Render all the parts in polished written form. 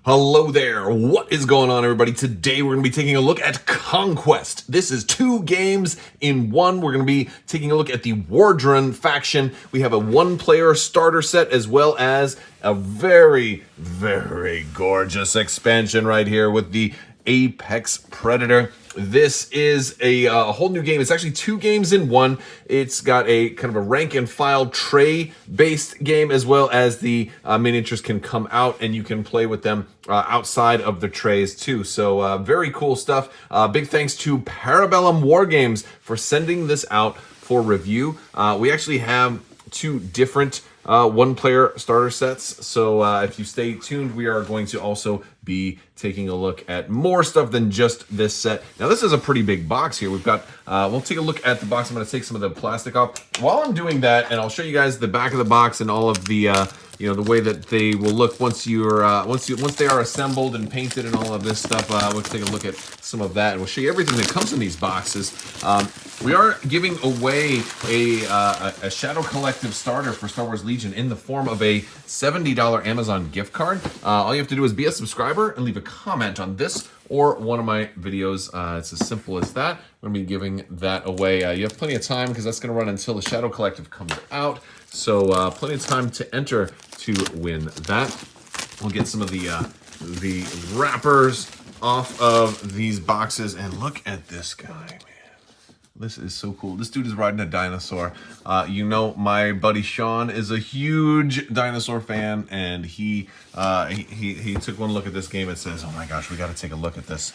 Hello there, what is going on everybody? Today we're going to be taking a look at Conquest. This is 2 games in 1. We're going to be taking a look at the Wardrun faction. We have a 1-player starter set as well as a very, very gorgeous expansion right here with the Apex Predator. This is a whole new game. It's actually 2 games in 1. It's got a kind of a rank and file tray-based game as well as the miniatures can come out and you can play with them outside of the trays too. So very cool stuff. Big thanks to Para Bellum Wargames for sending this out for review. We actually have 2 different 1-player starter sets. So if you stay tuned, we are going to also be taking a look at more stuff than just this set. Now this is a pretty big box here. We've got, we'll take a look at the box. I'm gonna take some of the plastic off. While I'm doing that, and I'll show you guys the back of the box and all of the, you know, the way that they will look once you're, once they are assembled and painted and all of this stuff. We'll take a look at some of that and we'll show you everything that comes in these boxes. We are giving away a Shadow Collective starter for Star Wars Legion in the form of a $70 Amazon gift card. All you have to do is be a subscriber and leave a comment on this or one of my videos. It's as simple as that. I'm going to be giving that away. You have plenty of time because that's going to run until the Shadow Collective comes out. So plenty of time to enter to win that. We'll get some of the wrappers off of these boxes and look at this guy, man. This is so cool. This dude is riding a dinosaur. You know, my buddy Sean is a huge dinosaur fan, and he took one look at this game and says, "Oh my gosh, we got to take a look at this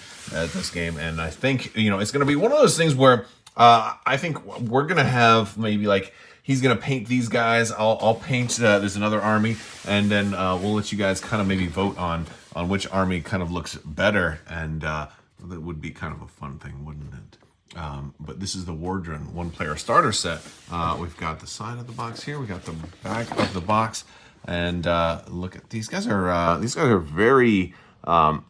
game." And I think, you know, it's going to be one of those things where I think we're going to have maybe like he's going to paint these guys. I'll paint. There's another army, and then we'll let you guys kind of maybe vote on which army kind of looks better, and that would be kind of a fun thing, wouldn't it? But this is the Wardrun 1-player starter set. We've got the side of the box here. We got the back of the box, and look at these guys are very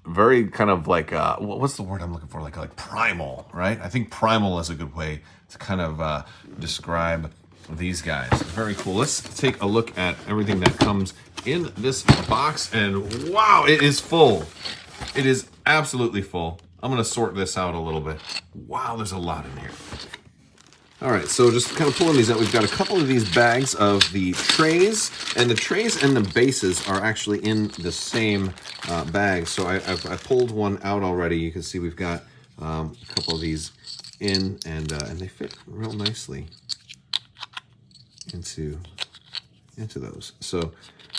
very kind of like what's the word I'm looking for? Like primal, right? I think primal is a good way to kind of describe these guys. Very cool. Let's take a look at everything that comes in this box, and wow, it is full. It is absolutely full. I'm going to sort this out a little bit. Wow, there's a lot in here. All right, so just kind of pulling these out, we've got a couple of these bags of the trays, and the trays and the bases are actually in the same bag. So I pulled one out already. You can see we've got a couple of these in, and they fit real nicely into those. So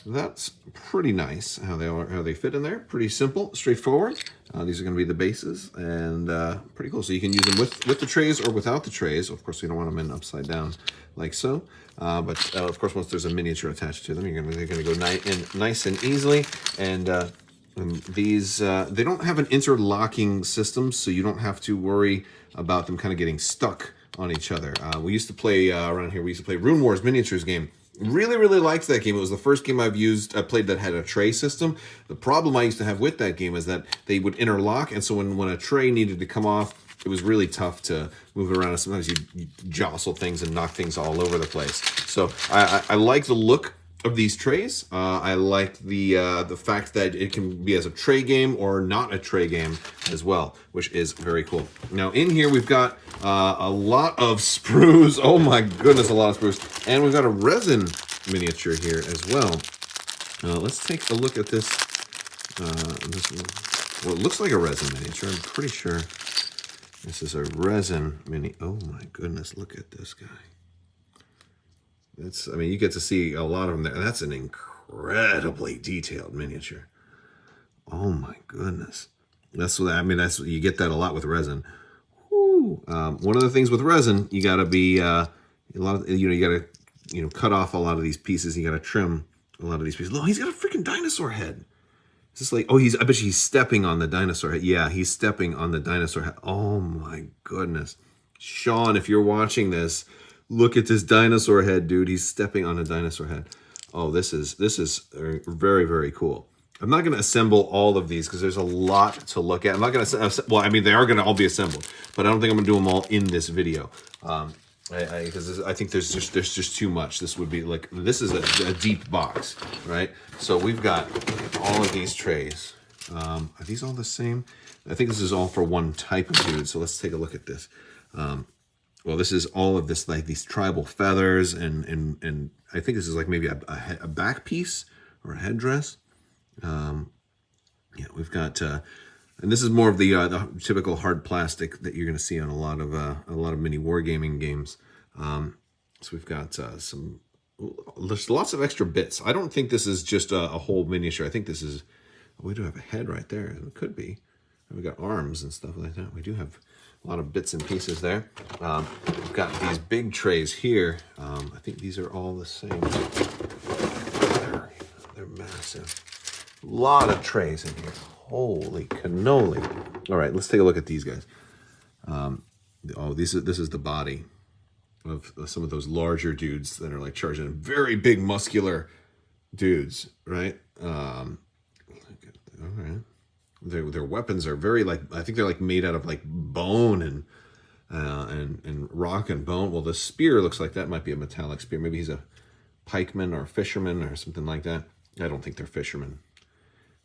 that's pretty nice how they fit in there. Pretty simple, straightforward. These are going to be the bases, and pretty cool. So you can use them with the trays or without the trays. Of course, you don't want them in upside down like so. But of course, once there's a miniature attached to them, they're going to go nice and easily. And these they don't have an interlocking system, so you don't have to worry about them kind of getting stuck on each other. We used to play around here. We used to play Rune Wars miniatures game. Really liked that game. It was the first game I played that had a tray system. The problem I used to have with that game is that they would interlock, and so when a tray needed to come off, it was really tough to move it around. And sometimes you jostle things and knock things all over the place. So I like the look of these trays. I like the fact that it can be as a tray game or not a tray game as well, which is very cool. Now in here we've got a lot of sprues. Oh my goodness, a lot of sprues. And we've got a resin miniature here as well. Let's take a look at this. Well, it looks like a resin miniature. I'm pretty sure this is a resin mini. Oh my goodness, look at this guy. I mean, you get to see a lot of them there. That's an incredibly detailed miniature. Oh my goodness. That's you get that a lot with resin. Woo. One of the things with resin, you gotta be you gotta cut off a lot of these pieces. You gotta trim a lot of these pieces. Look, he's got a freaking dinosaur head. It's just like, oh, I bet you he's stepping on the dinosaur head. Yeah, he's stepping on the dinosaur head. Oh my goodness. Sean, if you're watching this, look at this dinosaur head, dude. He's stepping on a dinosaur head. Oh, this is very, very cool. I'm not going to assemble all of these because there's a lot to look at. I'm not going to, well, I mean, they are going to all be assembled, but I don't think I'm going to do them all in this video. Because I think there's just too much. This would be like, this is a deep box, right? So we've got all of these trays. Are these all the same? I think this is all for one type of dude. So let's take a look at this. Well, this is all of this, like these tribal feathers, and I think this is like maybe a back piece or a headdress. Yeah, we've got, and this is more of the typical hard plastic that you're going to see on a lot of mini wargaming games. So we've got there's lots of extra bits. I don't think this is just a whole miniature. I think this is, we do have a head right there. It could be. We got arms and stuff like that. We do have a lot of bits and pieces there. We've got these big trays here. I think these are all the same. They're massive. A lot of trays in here. Holy cannoli. All right, let's take a look at these guys. This is the body of some of those larger dudes that are like charging. Very big muscular dudes, right? All right. Their weapons are very like, I think they're like made out of like bone and rock and bone. Well, the spear looks like that might be a metallic spear. Maybe he's a pikeman or a fisherman or something like that. I don't think they're fishermen.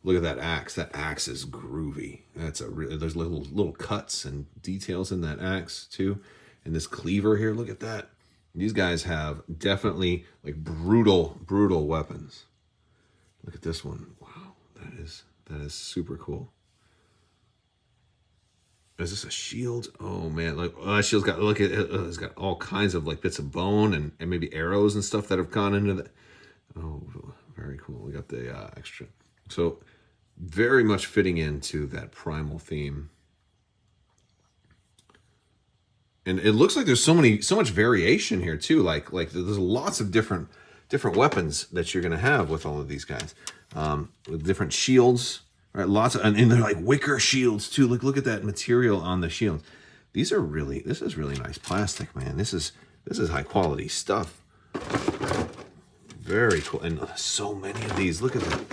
Look at that axe. That axe is groovy. That's there's little cuts and details in that axe too. And this cleaver here, look at that. These guys have definitely like brutal weapons. Look at this one. Wow, that is super cool. Is this a shield? Oh man, like that shield's got, look at it, it's got all kinds of like bits of bone and maybe arrows and stuff that have gone into that. Oh, very cool. We got the extra. So very much fitting into that primal theme. And it looks like there's so much variation here too. Like there's lots of different weapons that you're gonna have with all of these guys. With different shields, right? Lots of, and they're like wicker shields too. Look at that material on the shields. This is really nice plastic, man. This is high quality stuff. Very cool. And so many of these. Look at that.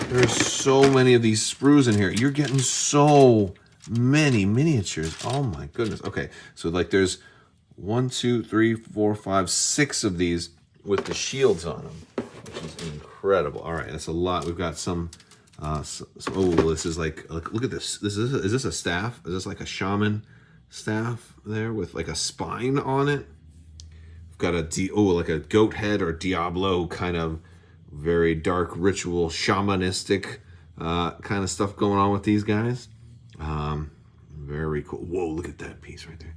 There's so many of these sprues in here. You're getting so many miniatures. Oh my goodness. Okay, so like there's 1, 2, 3, 4, 5, 6 of these with the shields on them, which is incredible. All right, that's a lot. We've got some. Oh, this is like look at this. Is this a staff? Is this like a shaman staff there with like a spine on it? We've got like a goat head or Diablo kind of very dark ritual shamanistic kind of stuff going on with these guys. Very cool. Whoa, look at that piece right there.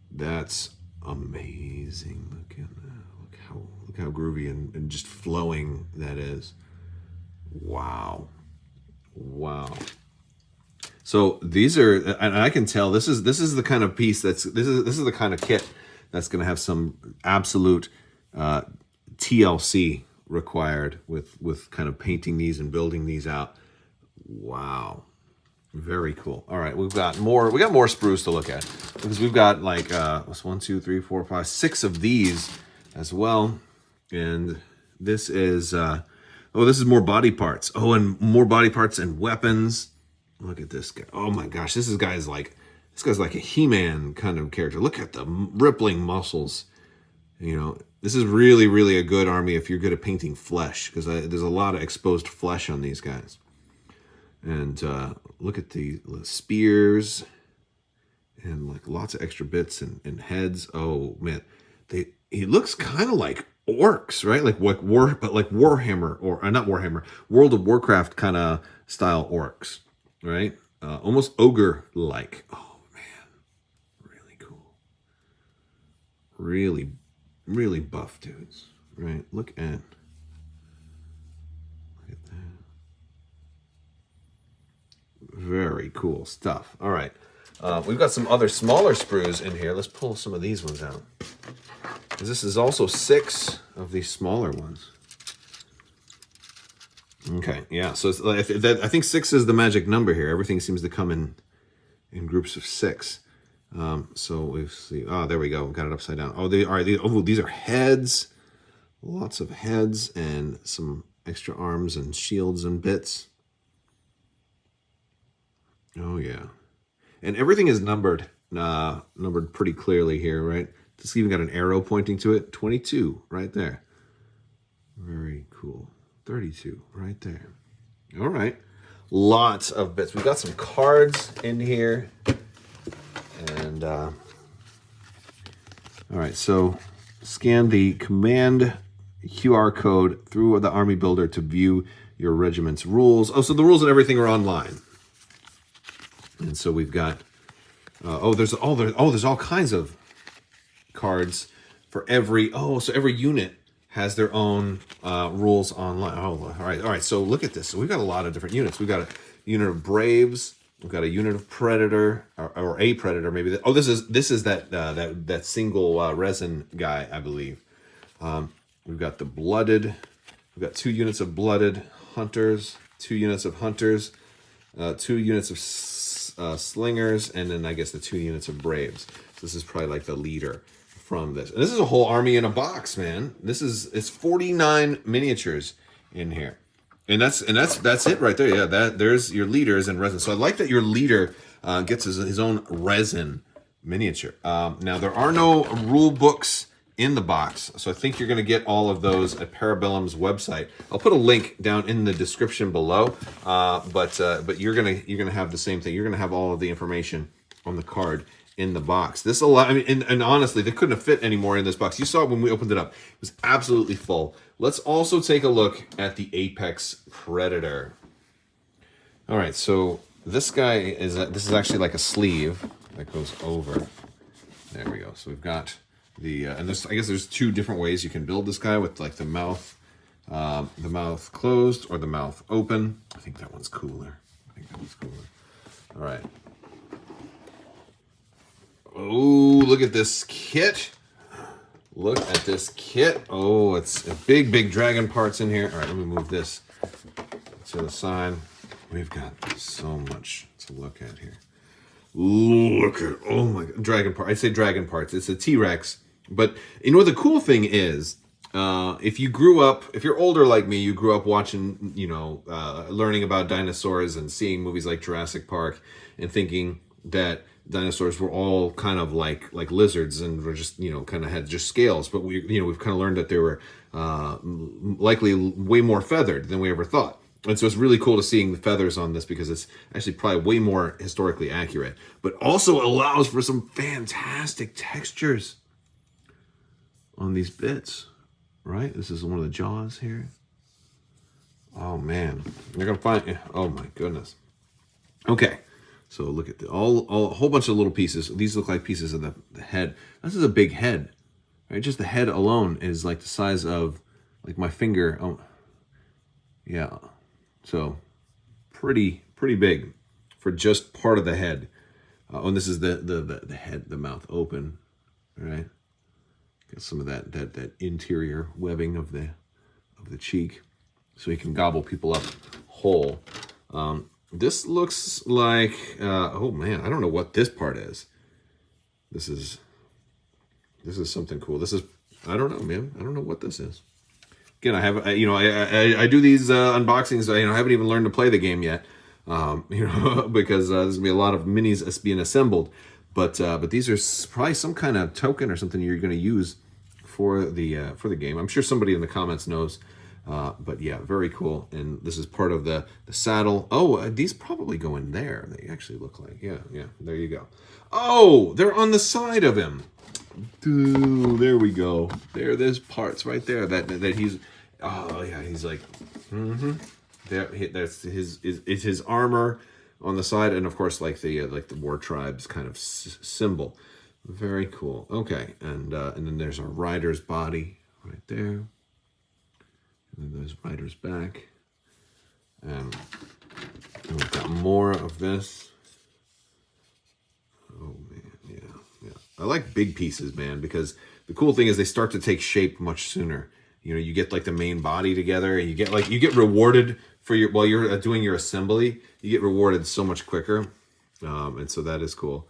That's amazing. Look at that. Look how groovy and just flowing that is. Wow. So these are, and I can tell this is the kind of piece this is the kind of kit that's going to have some absolute TLC required with kind of painting these and building these out. Wow. Very cool. All right, we got more sprues to look at because we've got like 1, 2, 3, 4, 5, 6 of these as well. And this is this is more body parts. Oh, and more body parts and weapons. Look at this guy. Oh my gosh, this guy's like a He-Man kind of character. Look at the rippling muscles. You know, this is really a good army if you're good at painting flesh, because there's a lot of exposed flesh on these guys. And look at the spears and like lots of extra bits and heads. Oh man, he looks kind of like orcs, right? Like Warhammer or not Warhammer, World of Warcraft kind of style orcs, right? Almost ogre-like. Oh man, really cool. Really buff dudes, right? Look at that. Very cool stuff. All right. We've got some other smaller sprues in here. Let's pull some of these ones out. This is also 6 of these smaller ones. Okay, yeah. So I think 6 is the magic number here. Everything seems to come in groups of 6. So we see. Oh, there we go. Got it upside down. Oh, these are heads. Lots of heads and some extra arms and shields and bits. Oh yeah, and everything is numbered pretty clearly here, right? It's even got an arrow pointing to it. 22 right there. Very cool. 32 right there. All right. Lots of bits. We've got some cards in here. And, all right, so scan the command QR code through the Army Builder to view your regiment's rules. Oh, so the rules and everything are online. And so we've got, there's all kinds of cards for every, so every unit has their own rules online. Oh, all right. So look at this. So we've got a lot of different units. We've got a unit of Braves. We've got a unit of Predator, or a Predator, maybe. This is that single resin guy, I believe. We've got the Blooded. We've got 2 units of Blooded Hunters, 2 units of Hunters, 2 units of Slingers, and then I guess the 2 units of Braves. So this is probably like the leader from this. And this is a whole army in a box, man. It's 49 miniatures in here. And that's it right there. Yeah, there's your leaders and resin. So I like that your leader gets his own resin miniature. Now there are no rule books in the box, so I think you're going to get all of those at Para Bellum's website. I'll put a link down in the description below. But you're gonna have the same thing. You're gonna have all of the information on the card in the box. This and honestly, they couldn't have fit any more in this box. You saw it when we opened it up. It was absolutely full. Let's also take a look at the Apex Predator. All right, so this guy this is actually like a sleeve that goes over. There we go. So we've got the and I guess there's 2 different ways you can build this guy, with like the mouth closed or the mouth open. I think that one's cooler. All right. Oh, look at this kit. Look at this kit. Oh, it's a big dragon parts in here. All right, let me move this to the side. We've got so much to look at here. Look at, oh my God, dragon part. I'd say dragon parts. It's a T-Rex. But you know what the cool thing is? If you're older like me, you grew up watching, learning about dinosaurs and seeing movies like Jurassic Park and thinking that dinosaurs were all kind of like lizards and were just, kind of had just scales. But we've kind of learned that they were likely way more feathered than we ever thought. And so it's really cool to seeing the feathers on this, because it's actually probably way more historically accurate, but also allows for some fantastic textures on these bits, right? This is one of the jaws here. Oh man, you're gonna find, oh my goodness. Okay, so look at a whole bunch of little pieces. These look like pieces of the head. This is a big head, right? Just the head alone is like the size of like my finger. Oh, yeah. So pretty big for just part of the head. And this is the head, the mouth open, right? Got some of that interior webbing of the cheek, so he can gobble people up whole. This looks like oh man, I don't know what this part is. This is something cool. I don't know, man. I don't know what this is. Again, I do these unboxings. I haven't even learned to play the game yet, because there's gonna be a lot of minis being assembled. But these are probably some kind of token or something you're going to use for the game. I'm sure somebody in the comments knows. But yeah, very cool. And this is part of the saddle. Oh, these probably go in there. They actually look like, yeah. There you go. Oh, they're on the side of him. Dude, there we go. There's parts right there that he's. Oh yeah, he's like. That's his armor on the side, and of course, like the war tribes kind of symbol. Very cool. Okay, and then there's our rider's body right there, and then there's rider's back, and we've got more of this. Oh man, yeah. I like big pieces, man, because the cool thing is they start to take shape much sooner. You get like the main body together, and you get rewarded for while you're doing your assembly. You get rewarded so much quicker, and so that is cool.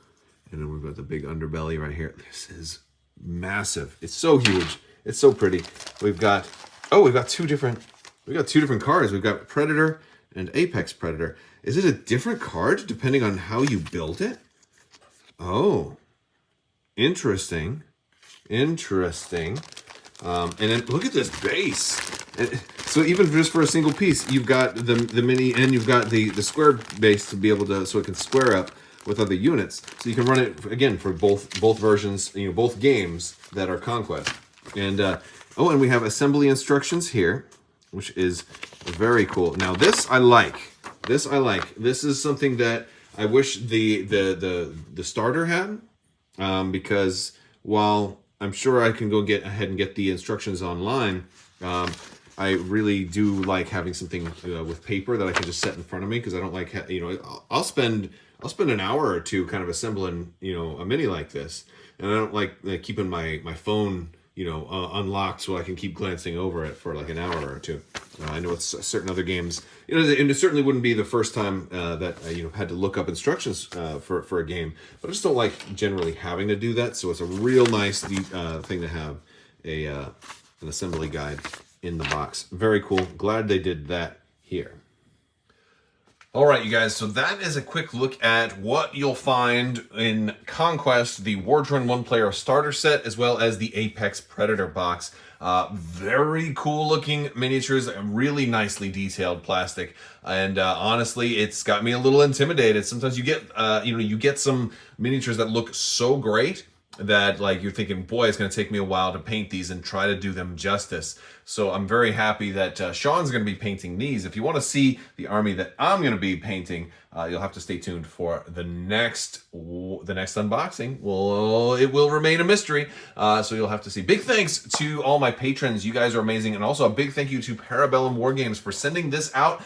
And then we've got the big underbelly right here. This is massive. It's so huge. It's so pretty. We've got two different cards. We've got Predator and Apex Predator. Is it a different card depending on how you build it? Oh, interesting. And then look at this base. So even just for a single piece, you've got the mini, and you've got the square base to be able to, so it can square up with other units. So you can run it again for both versions, you know, both games that are Conquest. And oh, and we have assembly instructions here, which is very cool. Now this I like. This I like. This is something that I wish the starter had, because while I'm sure I can go get ahead and get the instructions online, I really do like having something with paper that I can just set in front of me, because I don't like, you know, I'll spend an hour or two kind of assembling, you know, a mini like this, and I don't like keeping my phone, you know, unlocked so I can keep glancing over it for like an hour or two. I know it's certain other games, you know, and it certainly wouldn't be the first time that I, you know, had to look up instructions for a game, but I just don't like generally having to do that. So it's a real nice thing to have an assembly guide in the box. Very cool. Glad they did that here. All right, you guys, so that is a quick look at what you'll find in Conquest, the Wardrun one-player starter set, as well as the Apex Predator box. Very cool looking miniatures, really nicely detailed plastic, and honestly, it's got me a little intimidated. Sometimes you get, you know, you get some miniatures that look so great that like you're thinking, boy, it's going to take me a while to paint these and try to do them justice. So I'm very happy that Sean's going to be painting these. If you want to see the army that I'm going to be painting, you'll have to stay tuned for the next unboxing. Well, it will remain a mystery, so you'll have to see. Big thanks to all my patrons. You guys are amazing. And also a big thank you to Para Bellum Wargames for sending this out.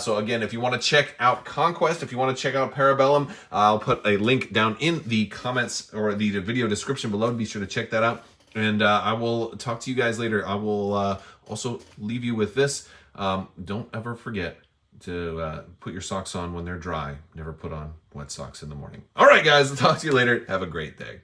So again, if you want to check out Conquest, if you want to check out Para Bellum, I'll put a link down in the comments or the video description below. Be sure to check that out. And I will talk to you guys later. I will also leave you with this. Don't ever forget to put your socks on when they're dry. Never put on wet socks in the morning. All right, guys. I'll talk to you later. Have a great day.